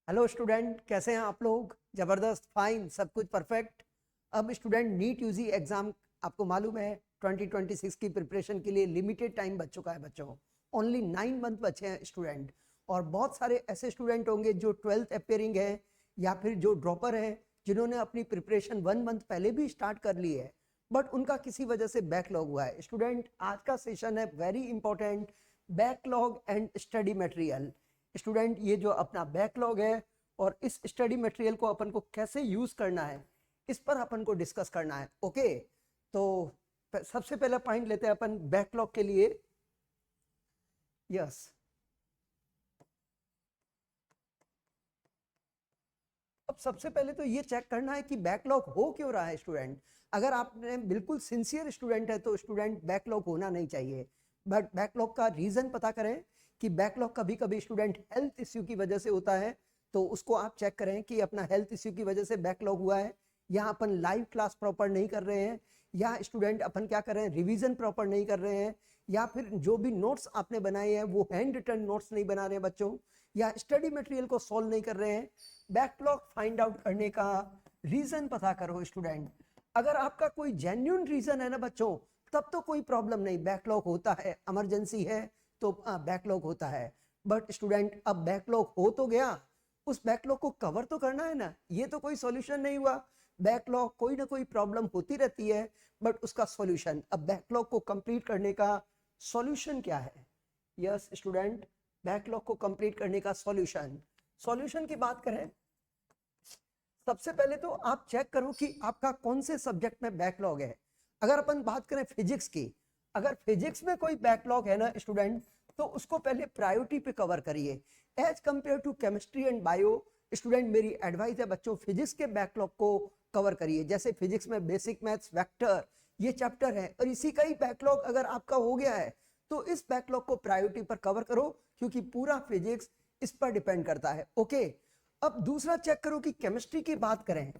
Hello student, कैसे हैं आप लोग? जबरदस्त, फाइन, सब कुछ परफेक्ट। अब स्टूडेंट, नीट यूजी एग्जाम आपको मालूम है 2026 की प्रिपरेशन के लिए लिमिटेड टाइम बच चुका है बच्चों। ओनली 9 मंथ बचे हैं स्टूडेंट। और बहुत सारे ऐसे स्टूडेंट होंगे जो 12th अपेयरिंग है या फिर जो ड्रॉपर है, जिन्होंने अपनी प्रिपरेशन 1 मंथ पहले भी स्टार्ट कर ली है, बट उनका किसी वजह से बैकलॉग हुआ है। स्टूडेंट, आज का सेशन है very important, backlog and study material. Student, ये जो अपना बैकलॉग है और इस स्टडी मटेरियल को अपन को कैसे यूज करना है, इस पर अपन को डिस्कस करना है। ओके, तो सबसे पहला पॉइंट लेते हैं अपन बैकलॉग के लिए। यस, अब सबसे पहले तो ये चेक करना है कि बैकलॉग हो क्यों रहा है स्टूडेंट। अगर आपने बिल्कुल सिंसियर स्टूडेंट है तो स्टूडेंट बैकलॉग होना नहीं चाहिए, बट बैकलॉग का रीजन पता करें कि बैकलॉग कभी कभी स्टूडेंट हेल्थ इश्यू की वजह से होता है, तो उसको आप चेक करें कि अपना हेल्थ इश्यू की वजह से बैकलॉग हुआ है, या अपन लाइव क्लास प्रॉपर नहीं कर रहे हैं, या स्टूडेंट अपन क्या कर रहे हैं, रिवीजन प्रॉपर नहीं कर रहे हैं, या फिर जो भी नोट्स आपने बनाए हैं वो हैंड रिटन नोट्स नहीं बना रहे हैं बच्चों, या स्टडी मटेरियल को सॉल्व नहीं कर रहे हैं। बैकलॉग फाइंड आउट करने का रीजन पता करो स्टूडेंट। अगर आपका कोई जेन्युइन रीजन है ना बच्चों, तब तो कोई प्रॉब्लम नहीं, बैकलॉग होता है, इमरजेंसी है तो बैकलॉग होता है। बट स्टूडेंट, अब बैकलॉग हो तो गया, उस बैकलॉग को कवर तो करना है ना। ये तो कोई सॉल्यूशन नहीं हुआ। बैकलॉग कोई ना कोई प्रॉब्लम होती रहती है, बट उसका सॉल्यूशन, अब बैकलॉग को कंप्लीट करने का सॉल्यूशन क्या है? यस स्टूडेंट, बैकलॉग को कंप्लीट करने का सॉल्यूशन, सॉल्यूशन की बात करें, सबसे पहले तो आप चेक करो कि आपका कौन से सब्जेक्ट में बैकलॉग है। अगर अपन बात करें फिजिक्स की, अगर फिजिक्स में कोई बैकलॉग है ना स्टूडेंट, तो उसको पहले प्रायोरिटी पे कवर करिए as compare to chemistry and bio. Student, मेरी एडवाइस है बच्चों, फिजिक्स के बैकलॉग को कवर करिए। जैसे फिजिक्स में बेसिक मैथ्स, वेक्टर, ये चैप्टर है, और इसी का ही बैकलॉग अगर आपका हो गया है तो इस बैकलॉग को प्रायोरिटी पर कवर करो, क्योंकि पूरा फिजिक्स इस पर डिपेंड करता है। ओके, अब दूसरा चेक करो कि केमिस्ट्री की बात करें।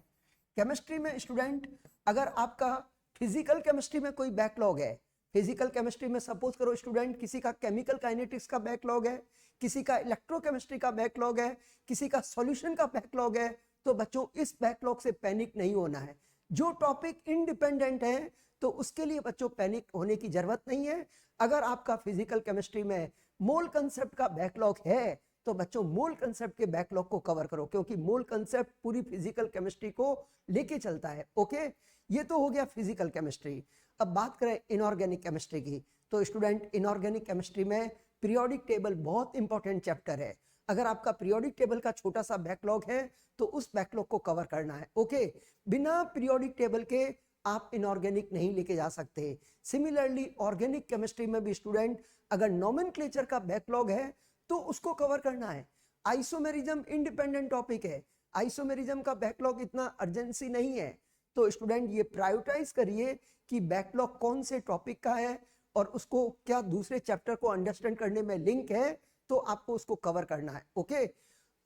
केमिस्ट्री में स्टूडेंट, अगर आपका फिजिकल केमिस्ट्री में कोई बैकलॉग है, फिजिकल केमिस्ट्री में सपोज करो स्टूडेंट किसी का केमिकल काइनेटिक्स का बैकलॉग है, किसी का इलेक्ट्रोकेमिस्ट्री का बैकलॉग है, किसी का सॉल्यूशन का बैकलॉग है, तो बच्चों इस बैकलॉग से पैनिक नहीं होना है। जो टॉपिक इंडिपेंडेंट है तो उसके लिए बच्चों पैनिक होने की जरूरत नहीं है। अगर आपका फिजिकल केमिस्ट्री में मोल कंसेप्ट का बैकलॉग है तो बच्चों मोल कंसेप्ट के बैकलॉग को कवर करो, क्योंकि मोल कंसेप्ट पूरी फिजिकल केमिस्ट्री को लेके चलता है। ओके, ये तो हो गया फिजिकल केमिस्ट्री। अब बात करें इनऑर्गेनिक केमिस्ट्री की, तो स्टूडेंट इनऑर्गेनिक केमिस्ट्री में पीरियोडिक टेबल बहुत इंपॉर्टेंट चैप्टर है। अगर आपका पीरियोडिक टेबल का छोटा सा बैकलॉग है तो उस बैकलॉग को कवर करना है। ओके, बिना पीरियोडिक टेबल के आप इनऑर्गेनिक नहीं लेके जा सकते। सिमिलरली ऑर्गेनिक केमिस्ट्री में भी स्टूडेंट अगर नोमेनक्लेचर का बैकलॉग है तो उसको कवर करना है। आइसोमेरिज्म इंडिपेंडेंट टॉपिक है, आइसोमेरिज्म का बैकलॉग इतना अर्जेंसी नहीं है, तो स्टूडेंट ये प्रायोरिटाइज करिए कि बैकलॉग कौन से टॉपिक का है और उसको क्या दूसरे चैप्टर को अंडरस्टैंड करने में लिंक है, तो आपको उसको कवर करना है। ओके,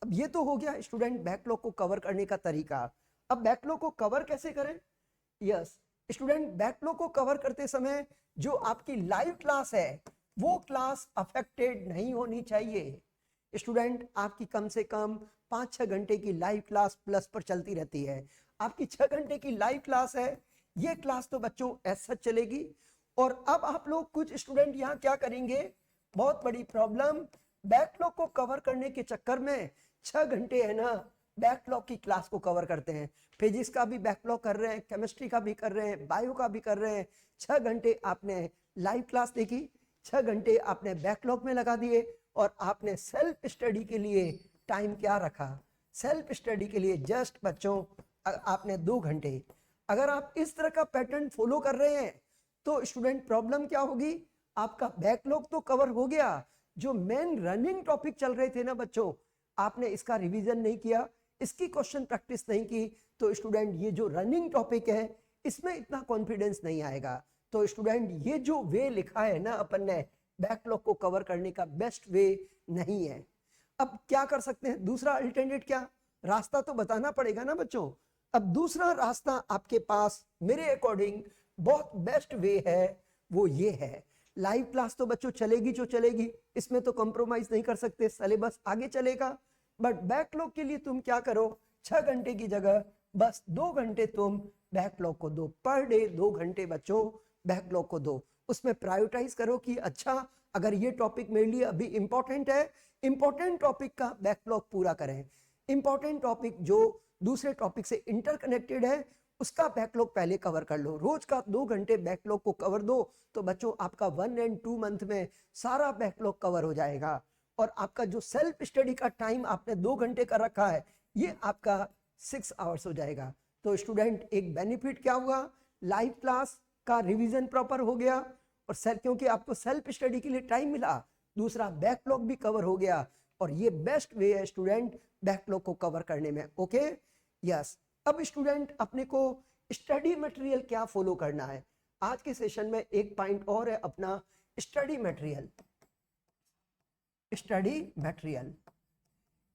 अब ये तो हो गया स्टूडेंट बैकलॉग को कवर करने का तरीका। अब बैकलॉग को कवर कैसे करें? यस स्टूडेंट, बैकलॉग को कवर करते समय जो आपकी लाइव क्लास है वो क्लास अफेक्टेड नहीं होनी चाहिए। स्टूडेंट, आपकी कम से कम 5-6 घंटे की लाइव क्लास प्लस पर चलती रहती है। आपकी 6 घंटे की लाइव क्लास है, ये क्लास तो बच्चों ऐसा चलेगी। और अब आप लोग कुछ स्टूडेंट यहाँ क्या करेंगे, बहुत बड़ी प्रॉब्लम, बैकलॉग को कवर करने के चक्कर में 6 घंटे है ना बैकलॉग की क्लास को कवर करते हैं। फिजिक्स का भी बैकलॉग कर रहे हैं, केमिस्ट्री का भी कर रहे हैं, बायो का भी कर रहे हैं। 6 घंटे आपने लाइव क्लास देखी, 6 घंटे आपने बैकलॉग में लगा दिए, और आपने सेल्फ स्टडी के लिए टाइम क्या रखा? सेल्फ स्टडी के लिए जस्ट बच्चों आपने 2 घंटे। अगर आप इस तरह का पैटर्न फॉलो कर रहे हैं तो स्टूडेंट प्रॉब्लम क्या होगी, आपका बैकलॉग तो कवर हो गया, जो मेन रनिंग टॉपिक चल रहे थे ना बच्चों, आपने इसका रिवीजन नहीं किया, इसकी क्वेश्चन प्रैक्टिस नहीं की, तो स्टूडेंट ये जो रनिंग टॉपिक है इसमें इतना कॉन्फिडेंस नहीं आएगा। तो स्टूडेंट ये जो वे लिखा है ना अपन ने बैकलॉग को कवर करने का, बेस्ट वे नहीं है। अब क्या कर सकते हैं, दूसरा अल्टरनेट क्या, रास्ता तो बताना पड़ेगा ना बच्चों। अब दूसरा रास्ता आपके पास मेरे अकॉर्डिंग बहुत बेस्ट वे है, वो ये है, लाइव क्लास तो बच्चों चलेगी जो चलेगी, इसमें तो कॉम्प्रोमाइज नहीं कर सकते, सिलेबस आगे चलेगा, बट बैकलॉग के लिए तुम क्या करो, 6 घंटे की जगह बस 2 घंटे तुम बैकलॉग को दो, पर डे 2 घंटे बच्चों बैकलॉग को दो। उसमें प्रायोरिटाइज करो कि अच्छा अगर ये टॉपिक मेरे लिए अभी इंपॉर्टेंट है, इंपॉर्टेंट टॉपिक का बैकलॉग पूरा करें। इंपॉर्टेंट टॉपिक जो दूसरे टॉपिक से इंटरकनेक्टेड है उसका बैकलॉग पहले कवर कर लो। रोज का 2 घंटे बैकलॉग को कवर दो तो बच्चों आपका 1 and 2 मंथ में सारा बैकलॉग कवर हो जाएगा। और आपका जो सेल्फ स्टडी का टाइम आपने 2 घंटे का रखा है ये आपका 6 आवर्स हो जाएगा। तो स्टूडेंट एक बेनिफिट क्या हुआ, लाइव क्लास का रिवीजन प्रॉपर हो गया और क्योंकि आपको सेल्फ स्टडी के लिए टाइम मिला, दूसरा बैकलॉग भी कवर हो गया और ये बेस्ट वे है स्टूडेंट बैकलॉग को कवर करने में। Okay yes. अब स्टूडेंट अपने को स्टडी मटेरियल क्या फॉलो करना है, आज के सेशन में एक पॉइंट और है अपना study material. Study material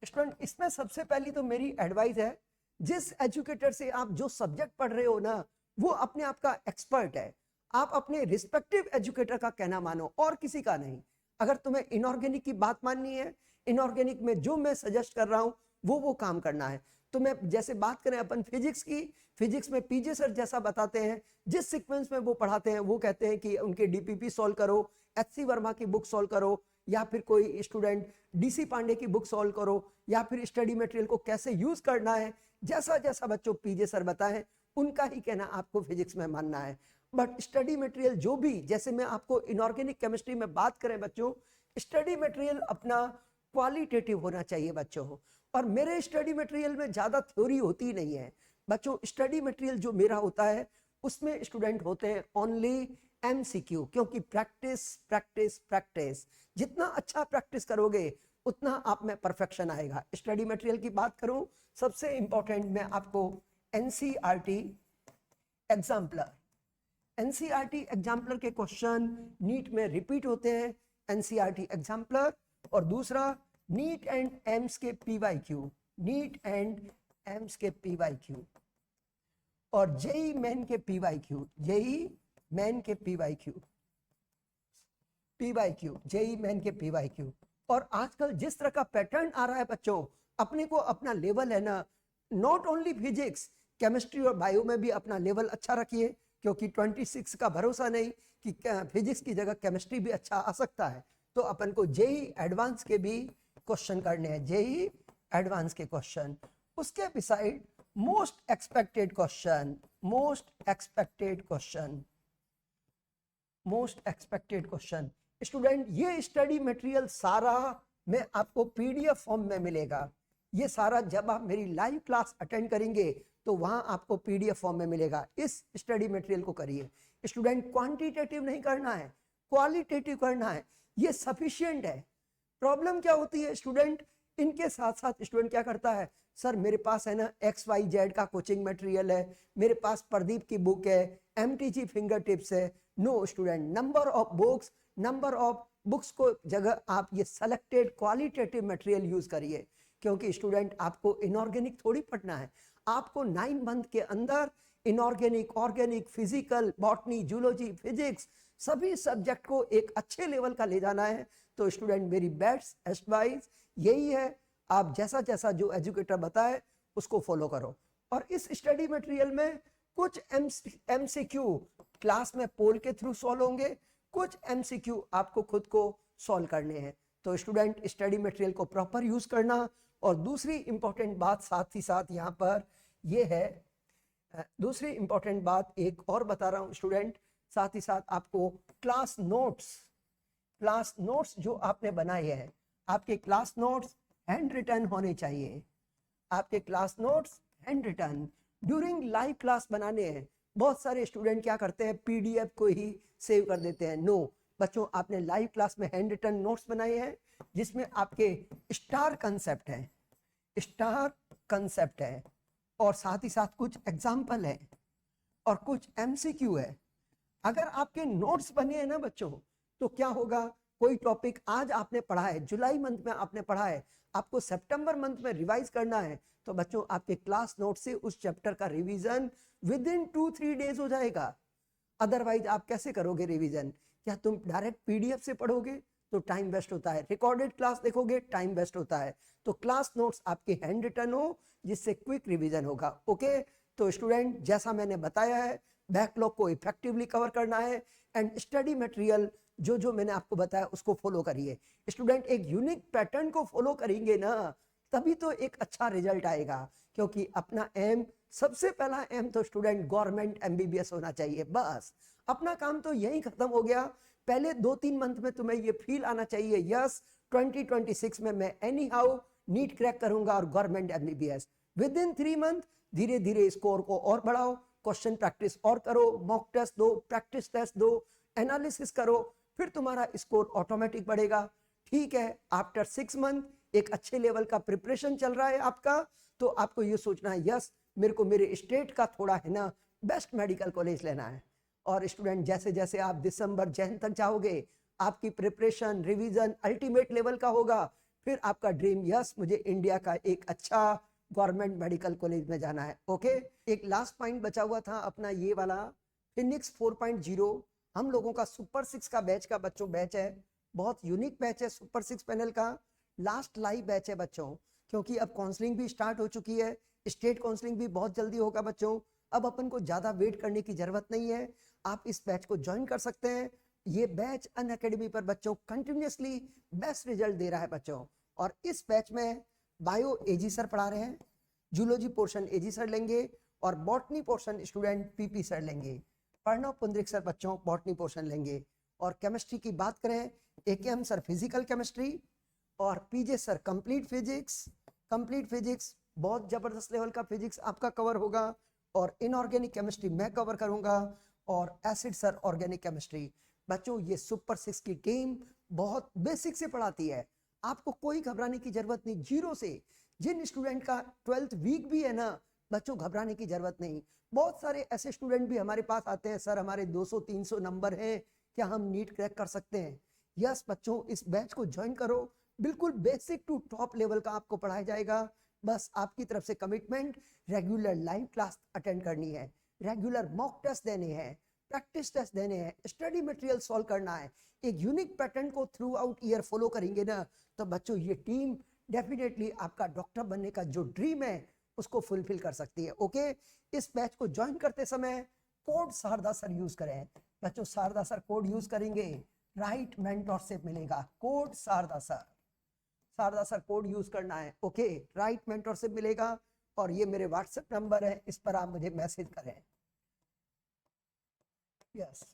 student, इसमें सबसे पहली तो मेरी एडवाइस है, जिस एजुकेटर से आप जो सब्जेक्ट पढ़ रहे हो ना वो अपने आप का एक्सपर्ट है। आप अपने रिस्पेक्टिव एजुकेटर का कहना मानो और किसी का नहीं। अगर तुम्हें इनऑर्गेनिक की बात माननी है, इनऑर्गेनिक में जो मैं सजेस्ट कर रहा हूं वो काम करना है। तो मैं जैसे बात करें अपन फिजिक्स की, फिजिक्स में पीजे सर जैसा बताते हैं, जिस सीक्वेंस में वो पढ़ाते हैं वो कहते हैं कि उनके डीपीपी सॉल्व करो, एचसी वर्मा की बुक सॉल्व करो, या फिर कोई स्टूडेंट डीसी पांडे की बुक सॉल्व करो, या फिर स्टडी मटेरियल को कैसे यूज करना है, जैसा जैसा बच्चों पीजे सर बताएं उनका ही कहना आपको फिजिक्स में मानना है। बट स्टडी मटेरियल जो भी, जैसे मैं आपको इनऑर्गेनिक केमिस्ट्री में बात करें बच्चों, स्टडी मटेरियल अपना क्वालिटेटिव होना चाहिए बच्चों। और मेरे स्टडी मटेरियल में ज़्यादा थ्योरी होती नहीं है बच्चों। स्टडी मटेरियल जो मेरा होता है उसमें स्टूडेंट होते हैं ओनली एमसीक्यू, क्योंकि प्रैक्टिस प्रैक्टिस प्रैक्टिस, जितना अच्छा प्रैक्टिस करोगे उतना आप में परफेक्शन आएगा। स्टडी मटेरियल की बात करूं, सबसे इंपॉर्टेंट मैं आपको एनसीईआरटी एग्जाम्पलर, एनसीईआरटी एग्जाम्पलर के क्वेश्चन नीट में रिपीट होते हैं, एनसीईआरटी एग्जाम्पलर। और दूसरा नीट एंड एम्स के पीवाईक्यू, नीट एंड एम्स के पीवाईक्यू, और जेई मेन के पीवाईक्यू, जेई मेन के पीवाईक्यू, पीवाईक्यू जेई मेन के पीवाईक्यू। और आजकल जिस तरह का पैटर्न आ रहा है बच्चों, अपने को अपना लेवल है ना, नॉट ओनली फिजिक्स, केमिस्ट्री और बायो में भी अपना लेवल अच्छा रखिए, क्योंकि 26 का भरोसा नहीं कि फिजिक्स की जगह केमिस्ट्री भी अच्छा आ सकता है। तो अपन को जेई एडवांस के भी क्वेश्चन करने हैं, जेई एडवांस के क्वेश्चन। उसके beside most expected question, most expected question, most expected question. Student ये स्टडी मटेरियल सारा में आपको पीडीएफ फॉर्म में मिलेगा। ये सारा जब आप मेरी लाइव क्लास अटेंड करेंगे तो वहां आपको पीडीएफ फॉर्म में मिलेगा। इस स्टडी मटेरियल को करिए स्टूडेंट, क्वांटिटेटिव नहीं करना है, क्वालिटेटिव करना है, ये सफिशिएंट है। प्रॉब्लम क्या होती है स्टूडेंट, इनके साथ साथ स्टूडेंट क्या करता है, सर मेरे पास है ना XYZ का कोचिंग मटेरियल है, मेरे पास प्रदीप की बुक है, MTG फिंगर टिप्स है। No student, number of books, number of books को जगह आप ये सेलेक्टेड क्वालिटेटिव मटेरियल यूज करिए, क्योंकि स्टूडेंट आपको इनऑर्गेनिक थोड़ी पढ़ना है, आपको 9 मंथ के अंदर inorganic, organic, physical, botany, zoology, physics सभी सब्जेक्ट को एक अच्छे लेवल का ले जाना है। तो स्टूडेंट मेरी बेस्ट एडवाइस यही है, आप जैसा जैसा जो एजुकेटर बताए उसको फॉलो करो। और इस स्टडी मटेरियल में कुछ MCQ क्लास में पोल के थ्रू सॉल्व होंगे, कुछ MCQ आपको खुद को सॉल्व करने हैं। तो स्टूडेंट स्टडी मटेरियल को प्रॉपर यूज करना। और दूसरी इंपॉर्टेंट बात साथ ही साथ यहाँ पर ये है, दूसरी इंपॉर्टेंट बात एक और बता रहा हूँ स्टूडेंट, साथ ही साथ आपको क्लास नोट्स, क्लास नोट्स जो आपने बनाए हैं, आपके क्लास नोट्स हैंड रिटन होने चाहिए, आपके class notes hand written. During live class बनाने हैं, बहुत सारे स्टूडेंट क्या करते हैं PDF को ही सेव कर देते हैं। नो बच्चों, आपने लाइव क्लास में हैंड रिटन नोट्स बनाए हैं जिसमें आपके स्टार कंसेप्ट है, स्टार कंसेप्ट है, और साथ ही साथ कुछ एग्जाम्पल है और कुछ MCQ है। अगर आपके नोट्स बने हैं ना बच्चों, तो क्या होगा, कोई टॉपिक आज आपने पढ़ा है, जुलाई मंथ में आपने पढ़ा है, आपको सितंबर मंथ में रिवाइज करना है, तो बच्चों आपके क्लास नोट से उस चैप्टर का रिवीजन विद इन 2-3 डेज हो जाएगा। अदरवाइज आप कैसे करोगे रिवीजन, क्या तुम डायरेक्ट PDF से पढ़ोगे? तो टाइम वेस्ट होता है, रिकॉर्डेड क्लास देखोगे टाइम वेस्ट होता है, तो क्लास नोट्स आपके हैंड रिटन हो जिससे क्विक रिवीजन होगा। ओके, तो स्टूडेंट जैसा मैंने बताया है बैकलॉग को इफेक्टिवली कवर करना है एंड स्टडी मटेरियल जो जो मैंने आपको बताया उसको फॉलो करिए। स्टूडेंट एक यूनिक पैटर्न को फॉलो करेंगे ना तभी तो एक अच्छा रिजल्ट आएगा, क्योंकि अपना एम, सबसे पहला एम तो स्टूडेंट गवर्नमेंट एमबीबीएस होना चाहिए। बस अपना काम तो यही खत्म हो गया। पहले 2-3 मंथ में तुम्हें ये फील आना चाहिए यस 2026 में मैं एनी हाउ नीट क्रैक करूंगा और government MBBS. With in 3 month धीरे धीरे स्कोर को और बढ़ाओ, क्वेश्चन प्रैक्टिस और करो, मॉक टेस्ट दो, प्रैक्टिस टेस्ट दो, एनालिसिस करो, फिर तुम्हारा स्कोर ऑटोमेटिक बढ़ेगा। ठीक है, आफ्टर 6 मंथ एक अच्छे लेवल का प्रिपरेशन चल रहा है आपका, तो आपको ये सोचना है यस मेरे को मेरे स्टेट का थोड़ा है ना बेस्ट मेडिकल कॉलेज लेना है। और स्टूडेंट जैसे जैसे आप दिसंबर जैन तक जाओगे आपकी प्रिपरेशन रिवीजन अल्टीमेट लेवल का होगा, फिर आपका ड्रीम यस मुझे इंडिया का एक अच्छा गवर्नमेंट मेडिकल कॉलेज में जाना है। ओके, एक लास्ट पॉइंट बचा हुआ था अपना ये वाला फिनिक्स 4.0, हम लोगों का सुपर 6 का बैच का बच्चों बैच है, बहुत यूनिक बैच है सुपर 6 पैनल का, लास्ट लाइव बैच है बच्चों, क्योंकि अब काउंसलिंग भी स्टार्ट हो चुकी है, स्टेट काउंसलिंग भी बहुत जल्दी होगा बच्चों, अब अपन को ज्यादा वेट करने की जरूरत नहीं है, आप इस बैच को ज्वाइन कर सकते हैं। ये बैच अनअकैडमी पर बच्चों कंटिन्यूअसली बेस्ट रिजल्ट दे रहा है बच्चों। और इस बैच में बायो एजी सर पढ़ा रहे हैं, जूलॉजी पोर्शन एजी सर लेंगे और botany portion student PP sir लेंगे, प्रणव पुंद्रिक सर बच्चों बॉटनी पोर्शन लेंगे। और केमिस्ट्री की बात करें एकेएम सर फिजिकल केमिस्ट्री और PJ sir complete physics. Complete physics बहुत जबरदस्त लेवल का फिजिक्स आपका कवर होगा, और इनऑर्गेनिक केमिस्ट्री मैं कवर करूंगा, और एसिड सर ऑर्गेनिक केमिस्ट्री। बच्चों ये सुपर 6 की टीम बहुत बेसिक से पढ़ाती है, आपको कोई घबराने की जरूरत नहीं, जीरो से। जिन स्टूडेंट का 12th वीक भी है ना बच्चों घबराने की जरूरत नहीं। बहुत सारे ऐसे स्टूडेंट भी हमारे पास आते हैं सर हमारे 200-300 नंबर हैं, क्या हम नीट क्रैक कर सकते हैं? यस बच्चों इस बैच को ज्वाइन करो, बिल्कुल बेसिक टू टॉप लेवल का आपको पढ़ाया जाएगा। बस आपकी तरफ से commitment regular live class attend करनी है, रेगुलर मॉक टेस्ट देने हैं, प्रैक्टिस टेस्ट देने हैं, स्टडी मटेरियल सॉल्व करना है, एक यूनिक पैटर्न को थ्रू आउट ईयर फॉलो करेंगे ना तो बच्चों ये टीम डेफिनेटली आपका डॉक्टर बनने का जो ड्रीम है उसको फुलफिल कर सकती है। ओके, इस बैच को ज्वाइन करते समय कोड शारदा सर यूज करें बच्चों, शारदा सर कोड यूज करेंगे राइट मेंटरशिप मिलेगा, code Sharda sir, Sharda sir code use करना है। ओके, राइट मेंटरशिप मिलेगा, और ये मेरे व्हाट्सएप नंबर है, इस पर आप मुझे मैसेज करें। यस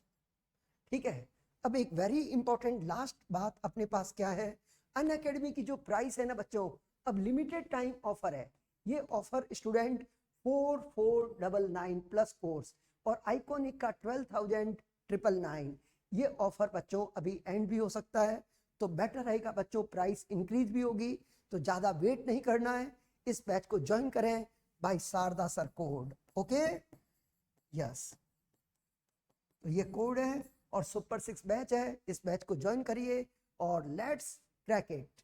ठीक है, अब एक वेरी इंपॉर्टेंट लास्ट बात अपने पास क्या है, अनअकैडमी की जो प्राइस है ना बच्चों अब लिमिटेड टाइम ऑफर है। ये ऑफर स्टूडेंट 4499 प्लस कोर्स और आइकॉनिक का 12,999, ये ऑफर बच्चों अभी एंड भी हो सकता है, तो बेटर रहेगा बच्चों प्राइस इंक्रीज भी होगी, तो ज्यादा वेट नहीं करना है, इस बैच को ज्वाइन करें by Sharda sir code. Okay yes, तो ये कोड है और सुपर 6 बैच है, इस बैच को ज्वाइन करिए और लेट्स क्रैक इट।